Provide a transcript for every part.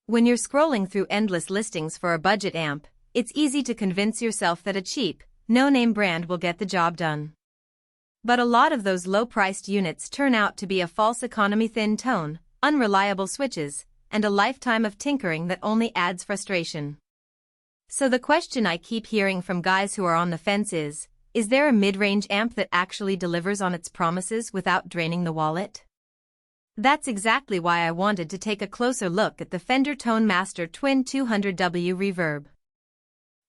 When you're scrolling through endless listings for a budget amp, it's easy to convince yourself that a cheap, no-name brand will get the job done. But a lot of those low-priced units turn out to be a false economy, thin tone, unreliable switches, and a lifetime of tinkering that only adds frustration. So the question I keep hearing from guys who are on the fence is there a mid-range amp that actually delivers on its promises without draining the wallet? That's exactly why I wanted to take a closer look at the Fender Tone Master Twin 200W Reverb.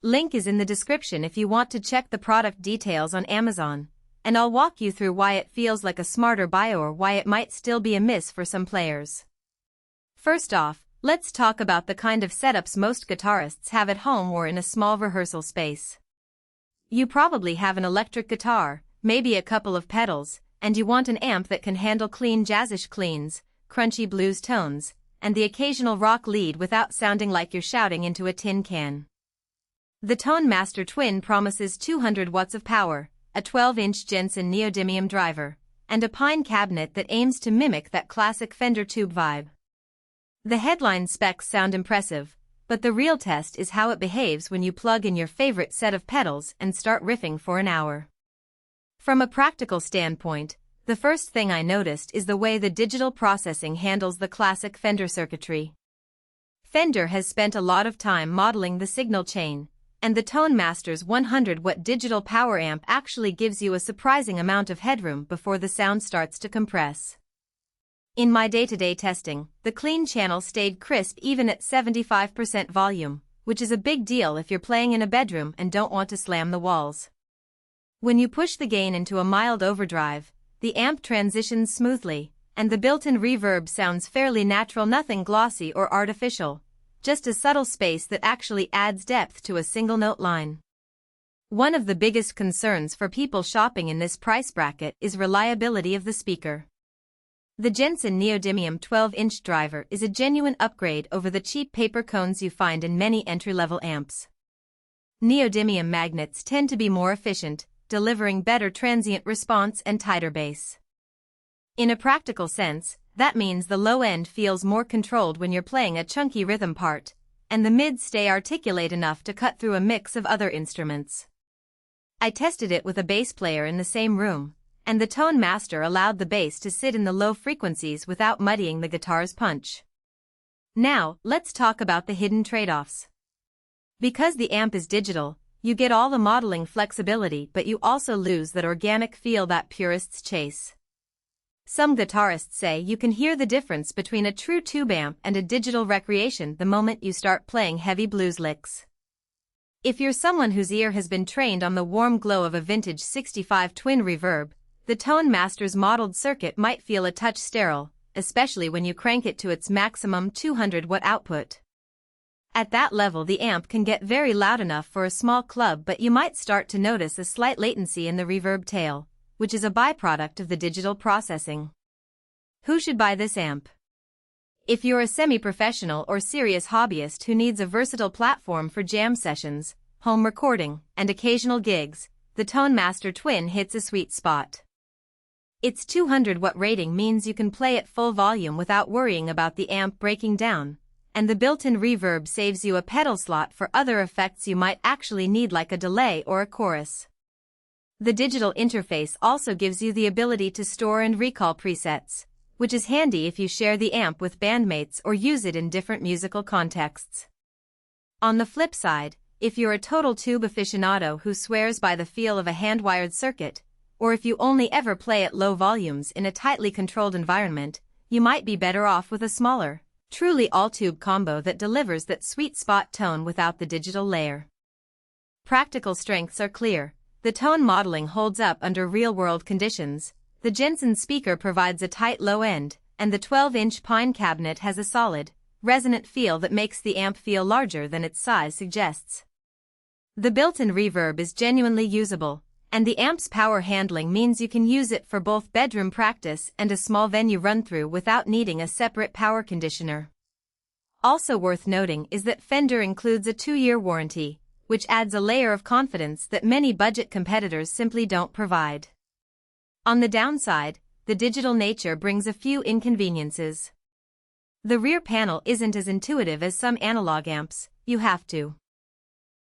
Link is in the description if you want to check the product details on Amazon, and I'll walk you through why it feels like a smarter buy or why it might still be a miss for some players. First off, let's talk about the kind of setups most guitarists have at home or in a small rehearsal space. You probably have an electric guitar, maybe a couple of pedals, and you want an amp that can handle clean jazzish cleans, crunchy blues tones, and the occasional rock lead without sounding like you're shouting into a tin can. The Tone Master Twin promises 200 watts of power, a 12-inch Jensen neodymium driver, and a pine cabinet that aims to mimic that classic Fender tube vibe. The headline specs sound impressive, but the real test is how it behaves when you plug in your favorite set of pedals and start riffing for an hour. From a practical standpoint, the first thing I noticed is the way the digital processing handles the classic Fender circuitry. Fender has spent a lot of time modeling the signal chain, and the Tone Master's 100-watt digital power amp actually gives you a surprising amount of headroom before the sound starts to compress. In my day-to-day testing, the clean channel stayed crisp even at 75% volume, which is a big deal if you're playing in a bedroom and don't want to slam the walls. When you push the gain into a mild overdrive, the amp transitions smoothly, and the built-in reverb sounds fairly natural, nothing glossy or artificial, just a subtle space that actually adds depth to a single note line. One of the biggest concerns for people shopping in this price bracket is reliability of the speaker. The Jensen neodymium 12-inch driver is a genuine upgrade over the cheap paper cones you find in many entry-level amps. Neodymium magnets tend to be more efficient, delivering better transient response and tighter bass. In a practical sense, that means the low end feels more controlled when you're playing a chunky rhythm part, and the mids stay articulate enough to cut through a mix of other instruments. I tested it with a bass player in the same room, and the Tone Master allowed the bass to sit in the low frequencies without muddying the guitar's punch. Now, let's talk about the hidden trade-offs. Because the amp is digital, you get all the modeling flexibility, but you also lose that organic feel that purists chase. Some guitarists say you can hear the difference between a true tube amp and a digital recreation the moment you start playing heavy blues licks. If you're someone whose ear has been trained on the warm glow of a vintage 65 twin reverb, the Tone Master's modeled circuit might feel a touch sterile, especially when you crank it to its maximum 200-watt output. At that level, the amp can get very loud enough for a small club, but you might start to notice a slight latency in the reverb tail, which is a byproduct of the digital processing. Who should buy this amp? If you're a semi-professional or serious hobbyist who needs a versatile platform for jam sessions, home recording, and occasional gigs, the Tone Master Twin hits a sweet spot. Its 200-watt rating means you can play at full volume without worrying about the amp breaking down, and the built-in reverb saves you a pedal slot for other effects you might actually need, like a delay or a chorus. The digital interface also gives you the ability to store and recall presets, which is handy if you share the amp with bandmates or use it in different musical contexts. On the flip side, if you're a total tube aficionado who swears by the feel of a hand-wired circuit, or if you only ever play at low volumes in a tightly controlled environment, you might be better off with a smaller, truly all-tube combo that delivers that sweet spot tone without the digital layer. Practical strengths are clear. The tone modeling holds up under real-world conditions, the Jensen speaker provides a tight low end, and the 12-inch pine cabinet has a solid, resonant feel that makes the amp feel larger than its size suggests. The built-in reverb is genuinely usable, and the amp's power handling means you can use it for both bedroom practice and a small venue run-through without needing a separate power conditioner. Also worth noting is that Fender includes a 2-year warranty, which adds a layer of confidence that many budget competitors simply don't provide. On the downside, the digital nature brings a few inconveniences. The rear panel isn't as intuitive as some analog amps. You have to